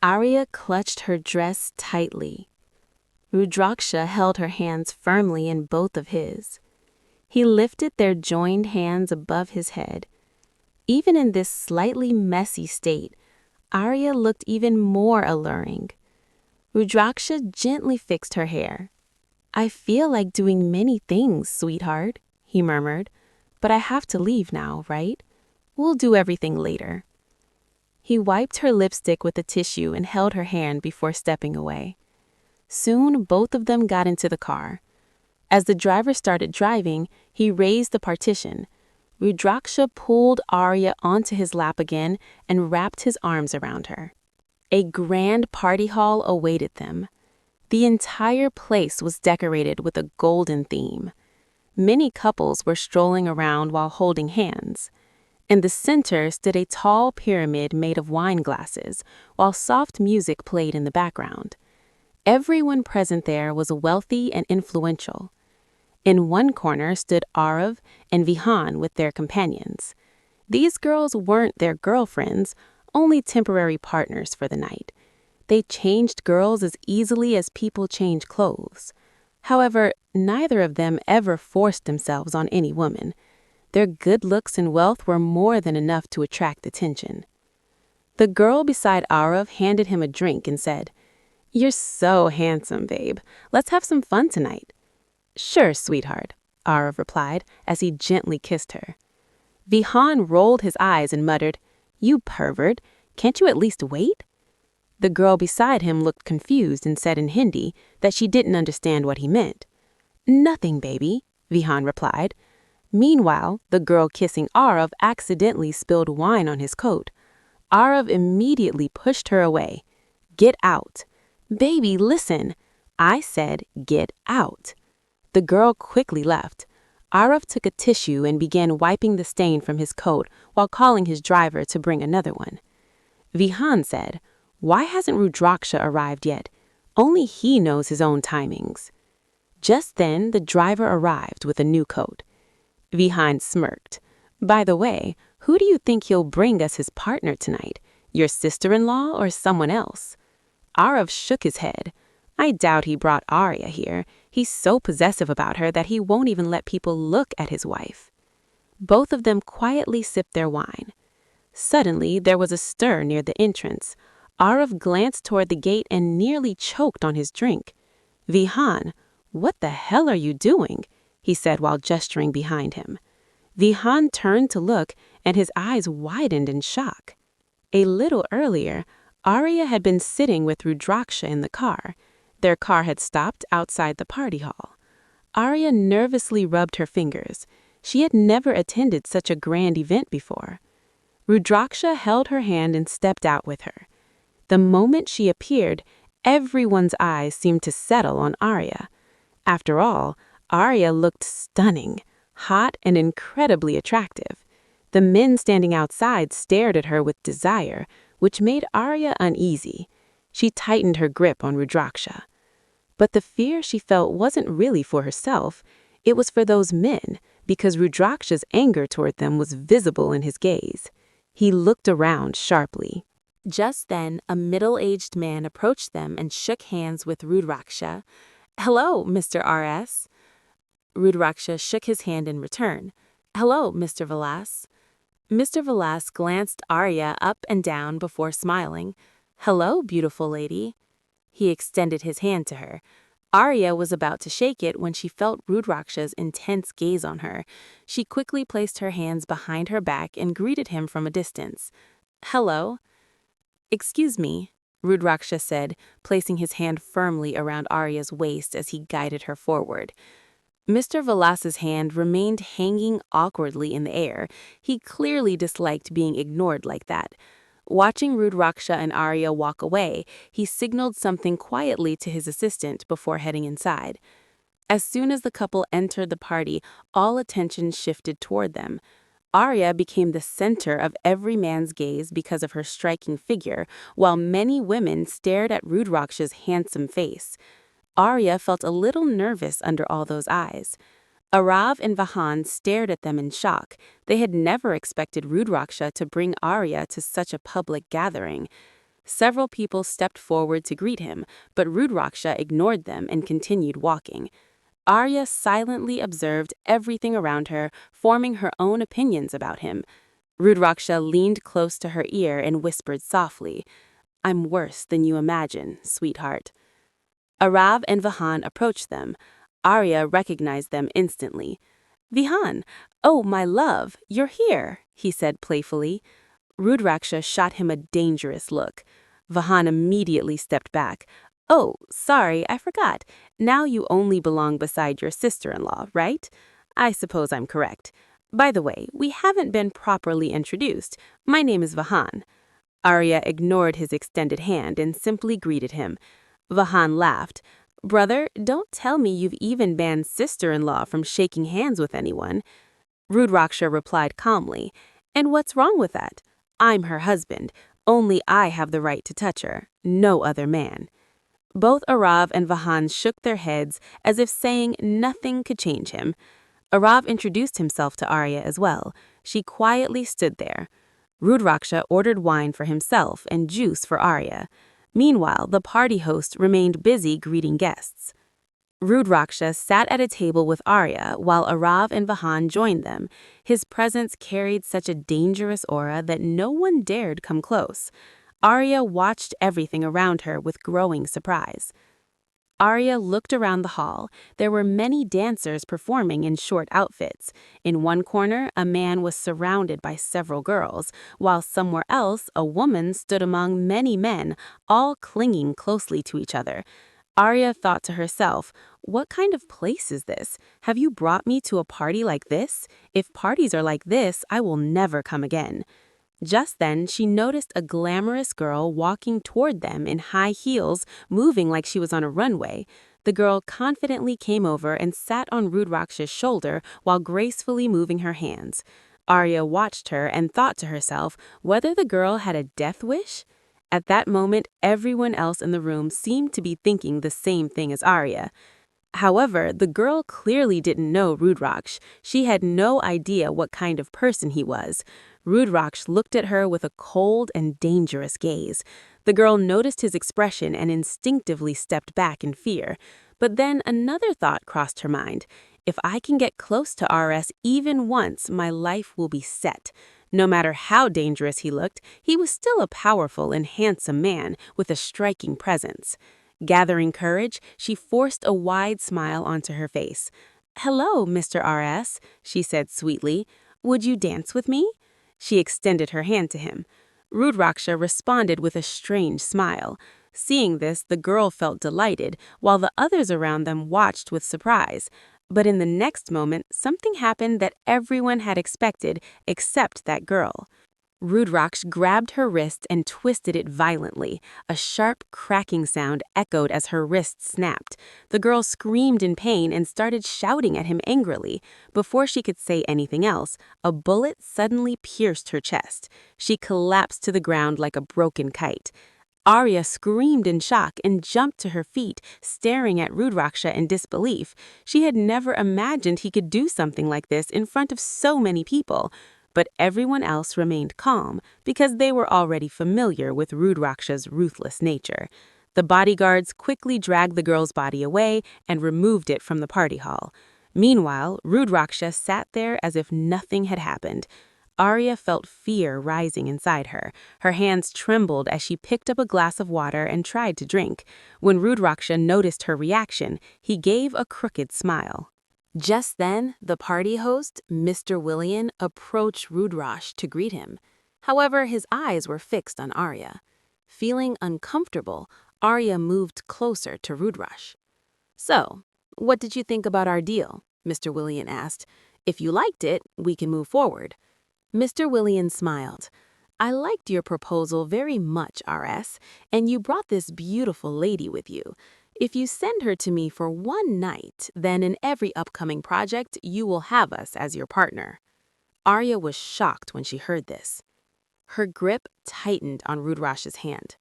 Arya clutched her dress tightly. Rudraksha held her hands firmly in both of his. He lifted their joined hands above his head. Even in this slightly messy state, Arya looked even more alluring. Rudraksha gently fixed her hair. "I feel like doing many things, sweetheart," he murmured, "but I have to leave now, right? We'll do everything later." He wiped her lipstick with a tissue and held her hand before stepping away. Soon, both of them got into the car. As the driver started driving, he raised the partition. Rudraksha pulled Arya onto his lap again and wrapped his arms around her. A grand party hall awaited them. The entire place was decorated with a golden theme. Many couples were strolling around while holding hands. In the center stood a tall pyramid made of wine glasses, while soft music played in the background. Everyone present there was wealthy and influential. In one corner stood Arya and Vihan with their companions. These girls weren't their girlfriends, only temporary partners for the night. They changed girls as easily as people change clothes. However, neither of them ever forced themselves on any woman. Their good looks and wealth were more than enough to attract attention. The girl beside Arya handed him a drink and said, "You're so handsome, babe. Let's have some fun tonight." "Sure, sweetheart," Arya replied as he gently kissed her. Vihan rolled his eyes and muttered, "You pervert, can't you at least wait?" The girl beside him looked confused and said in Hindi that she didn't understand what he meant. "Nothing, baby," Vihan replied. Meanwhile, the girl kissing Arya accidentally spilled wine on his coat. Arya immediately pushed her away. "Get out." "Baby, listen." "I said get out." The girl quickly left. Arya took a tissue and began wiping the stain from his coat while calling his driver to bring another one. Vihan said, "Why hasn't Rudraksha arrived yet? Only he knows his own timings." Just then, the driver arrived with a new coat. Vihan smirked. "By the way, who do you think he'll bring us his partner tonight? Your sister-in-law or someone else?" Arya shook his head. "I doubt he brought Arya here. He's so possessive about her that he won't even let people look at his wife." Both of them quietly sipped their wine. Suddenly, there was a stir near the entrance. Arya glanced toward the gate and nearly choked on his drink. "Vihan, what the hell are you doing?" he said while gesturing behind him. Vihan turned to look, and his eyes widened in shock. A little earlier, Arya had been sitting with Rudraksha in the car. Their car had stopped outside the party hall. Arya nervously rubbed her fingers. She had never attended such a grand event before. Rudraksha held her hand and stepped out with her. The moment she appeared, everyone's eyes seemed to settle on Arya. After all, Arya looked stunning, hot and incredibly attractive. The men standing outside stared at her with desire, which made Arya uneasy. She tightened her grip on Rudraksha. But the fear she felt wasn't really for herself. It was for those men, because Rudraksha's anger toward them was visible in his gaze. He looked around sharply. Just then, a middle-aged man approached them and shook hands with Rudraksha. "Hello, Mr. R.S." Rudraksha shook his hand in return. "Hello, Mr. Vilas." Mr. Vilas glanced Arya up and down before smiling. "Hello, beautiful lady." He extended his hand to her. Arya was about to shake it when she felt Rudraksha's intense gaze on her. She quickly placed her hands behind her back and greeted him from a distance. "Hello." "Excuse me," Rudraksha said, placing his hand firmly around Arya's waist as he guided her forward. Mr. Vilas's hand remained hanging awkwardly in the air. He clearly disliked being ignored like that. Watching Rudraksha and Arya walk away, he signaled something quietly to his assistant before heading inside. As soon as the couple entered the party, all attention shifted toward them. Arya became the center of every man's gaze because of her striking figure, while many women stared at Rudraksha's handsome face. Arya felt a little nervous under all those eyes. Arav and Vahan stared at them in shock. They had never expected Rudraksha to bring Arya to such a public gathering. Several people stepped forward to greet him, but Rudraksha ignored them and continued walking. Arya silently observed everything around her, forming her own opinions about him. Rudraksha leaned close to her ear and whispered softly, "I'm worse than you imagine, sweetheart." Arav and Vahan approached them. Arya recognized them instantly. "Vihan, oh, my love, you're here," he said playfully. Rudraksha shot him a dangerous look. Vahan immediately stepped back. "Oh, sorry, I forgot. Now you only belong beside your sister-in-law, right? I suppose I'm correct. By the way, we haven't been properly introduced. My name is Vahan." Arya ignored his extended hand and simply greeted him. Vahan laughed. "Brother, don't tell me you've even banned sister-in-law from shaking hands with anyone." Rudraksha replied calmly, "And what's wrong with that? I'm her husband. Only I have the right to touch her, no other man." Both Arav and Vahan shook their heads as if saying nothing could change him. Arav introduced himself to Arya as well. She quietly stood there. Rudraksha ordered wine for himself and juice for Arya. Meanwhile, the party host remained busy greeting guests. Rudraksha sat at a table with Arya while Arav and Vahan joined them. His presence carried such a dangerous aura that no one dared come close. Arya watched everything around her with growing surprise. Arya looked around the hall. There were many dancers performing in short outfits. In one corner, a man was surrounded by several girls, while somewhere else, a woman stood among many men, all clinging closely to each other. Arya thought to herself, "What kind of place is this? Have you brought me to a party like this? If parties are like this, I will never come again." Just then, she noticed a glamorous girl walking toward them in high heels, moving like she was on a runway. The girl confidently came over and sat on Rudraksha's shoulder while gracefully moving her hands. Arya watched her and thought to herself whether the girl had a death wish. At that moment, everyone else in the room seemed to be thinking the same thing as Arya. However, the girl clearly didn't know Rudraksh. She had no idea what kind of person he was. Rudraksh looked at her with a cold and dangerous gaze. The girl noticed his expression and instinctively stepped back in fear. But then another thought crossed her mind. If I can get close to RS even once, my life will be set. No matter how dangerous he looked, he was still a powerful and handsome man with a striking presence. Gathering courage, she forced a wide smile onto her face. "Hello, Mr. RS," she said sweetly. "Would you dance with me?" She extended her hand to him. Rudraksha responded with a strange smile. Seeing this, the girl felt delighted, while the others around them watched with surprise. But in the next moment, something happened that everyone had expected except that girl. Rudraksh grabbed her wrist and twisted it violently. A sharp, cracking sound echoed as her wrist snapped. The girl screamed in pain and started shouting at him angrily. Before she could say anything else, a bullet suddenly pierced her chest. She collapsed to the ground like a broken kite. Arya screamed in shock and jumped to her feet, staring at Rudraksha in disbelief. She had never imagined he could do something like this in front of so many people. But everyone else remained calm because they were already familiar with Rudraksha's ruthless nature. The bodyguards quickly dragged the girl's body away and removed it from the party hall. Meanwhile, Rudraksha sat there as if nothing had happened. Arya felt fear rising inside her. Her hands trembled as she picked up a glass of water and tried to drink. When Rudraksha noticed her reaction, he gave a crooked smile. Just then, the party host, Mr. Willian, approached Rudraksha to greet him. However, his eyes were fixed on Arya. Feeling uncomfortable, Arya moved closer to Rudraksha. "So, what did you think about our deal?" Mr. Willian asked. "If you liked it, we can move forward." Mr. Willian smiled. "I liked your proposal very much, RS, and you brought this beautiful lady with you. If you send her to me for one night, then in every upcoming project, you will have us as your partner." Arya was shocked when she heard this. Her grip tightened on Rudraksh's hand.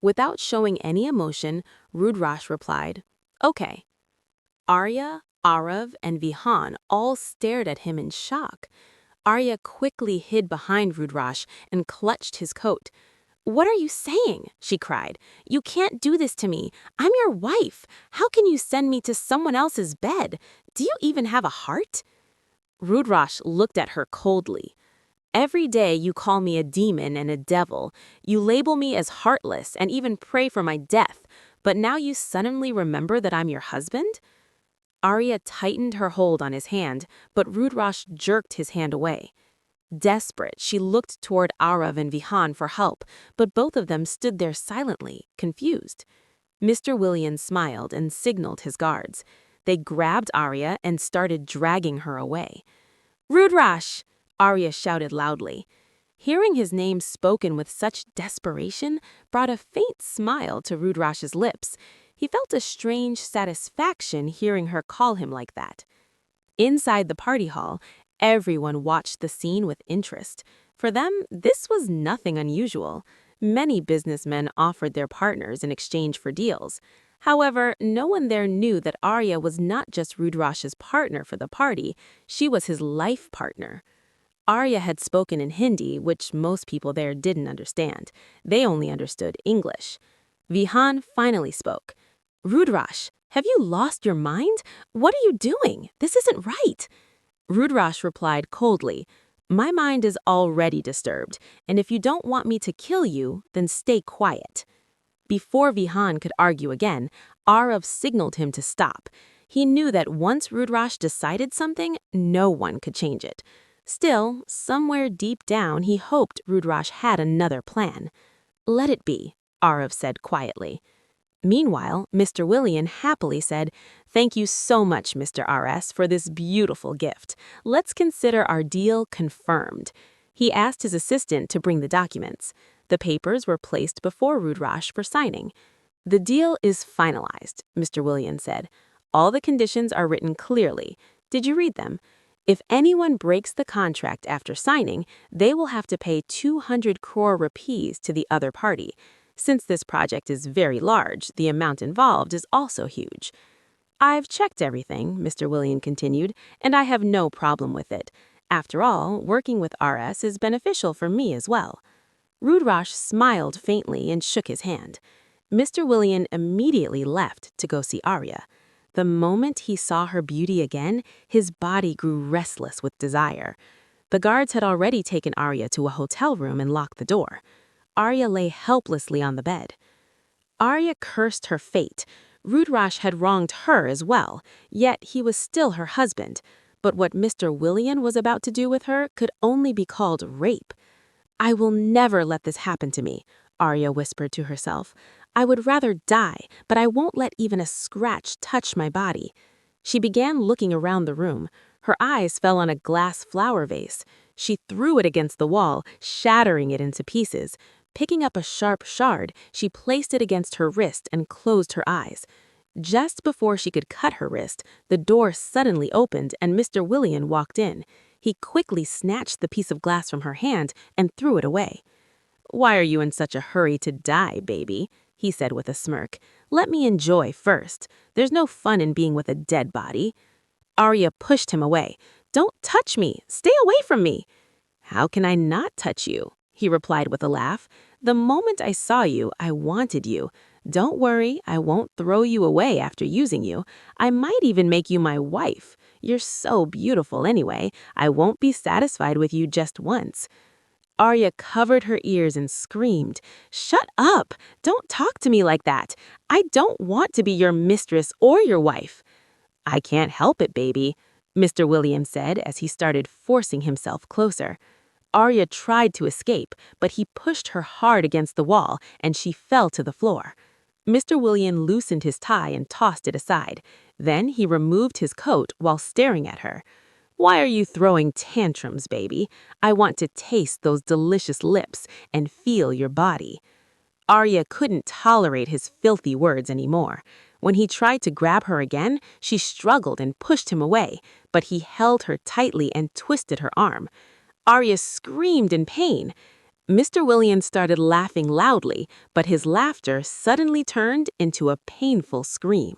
Without showing any emotion, Rudraksh replied, "Okay." Arya, Arav, and Vihan all stared at him in shock. Arya quickly hid behind Rudraksh and clutched his coat. "What are you saying?" she cried. "You can't do this to me. I'm your wife. How can you send me to someone else's bed? Do you even have a heart?" Rudrash looked at her coldly. "Every day you call me a demon and a devil. You label me as heartless and even pray for my death. But now you suddenly remember that I'm your husband?" Arya tightened her hold on his hand, but Rudrash jerked his hand away. Desperate, she looked toward Arav and Vihan for help, but both of them stood there silently, confused. Mr. William smiled and signaled his guards. They grabbed Arya and started dragging her away. "Rudrash!" Arya shouted loudly. Hearing his name spoken with such desperation brought a faint smile to Rudrash's lips. He felt a strange satisfaction hearing her call him like that. Inside the party hall, everyone watched the scene with interest. For them, this was nothing unusual. Many businessmen offered their partners in exchange for deals. However, no one there knew that Arya was not just Rudrash's partner for the party, she was his life partner. Arya had spoken in Hindi, which most people there didn't understand. They only understood English. Vihan finally spoke. "Rudrash, have you lost your mind? What are you doing? This isn't right." Rudrash replied coldly, "My mind is already disturbed, and if you don't want me to kill you, then stay quiet." Before Vihan could argue again, Arav signaled him to stop. He knew that once Rudrash decided something, no one could change it. Still, somewhere deep down, he hoped Rudrash had another plan. "Let it be," Arav said quietly. Meanwhile, Mr. William happily said, "Thank you so much, Mr. RS, for this beautiful gift. Let's consider our deal confirmed." He asked his assistant to bring the documents. The papers were placed before Rudrash for signing. "The deal is finalized," Mr. William said. "All the conditions are written clearly. Did you read them? If anyone breaks the contract after signing, they will have to pay 200 crore rupees to the other party. Since this project is very large, the amount involved is also huge." "I've checked everything," Mr. William continued, "and I have no problem with it. After all, working with RS is beneficial for me as well." Rudrash smiled faintly and shook his hand. Mr. William immediately left to go see Arya. The moment he saw her beauty again, his body grew restless with desire. The guards had already taken Arya to a hotel room and locked the door. Arya lay helplessly on the bed. Arya cursed her fate. Rudrash had wronged her as well, yet he was still her husband. But what Mr. William was about to do with her could only be called rape. "I will never let this happen to me," Arya whispered to herself. "I would rather die, but I won't let even a scratch touch my body." She began looking around the room. Her eyes fell on a glass flower vase. She threw it against the wall, shattering it into pieces. Picking up a sharp shard, she placed it against her wrist and closed her eyes. Just before she could cut her wrist, the door suddenly opened and Mr. William walked in. He quickly snatched the piece of glass from her hand and threw it away. "Why are you in such a hurry to die, baby?" he said with a smirk. "Let me enjoy first. There's no fun in being with a dead body." Arya pushed him away. "Don't touch me! Stay away from me!" "How can I not touch you?" he replied with a laugh. "The moment I saw you, I wanted you. Don't worry, I won't throw you away after using you. I might even make you my wife. You're so beautiful anyway. I won't be satisfied with you just once." Arya covered her ears and screamed, "Shut up! Don't talk to me like that. I don't want to be your mistress or your wife." "I can't help it, baby," Mr. William said as he started forcing himself closer. Arya tried to escape, but he pushed her hard against the wall and she fell to the floor. Mr. William loosened his tie and tossed it aside. Then he removed his coat while staring at her. "Why are you throwing tantrums, baby? I want to taste those delicious lips and feel your body." Arya couldn't tolerate his filthy words anymore. When he tried to grab her again, she struggled and pushed him away, but he held her tightly and twisted her arm. Arya screamed in pain. Mr. Williams started laughing loudly, but his laughter suddenly turned into a painful scream.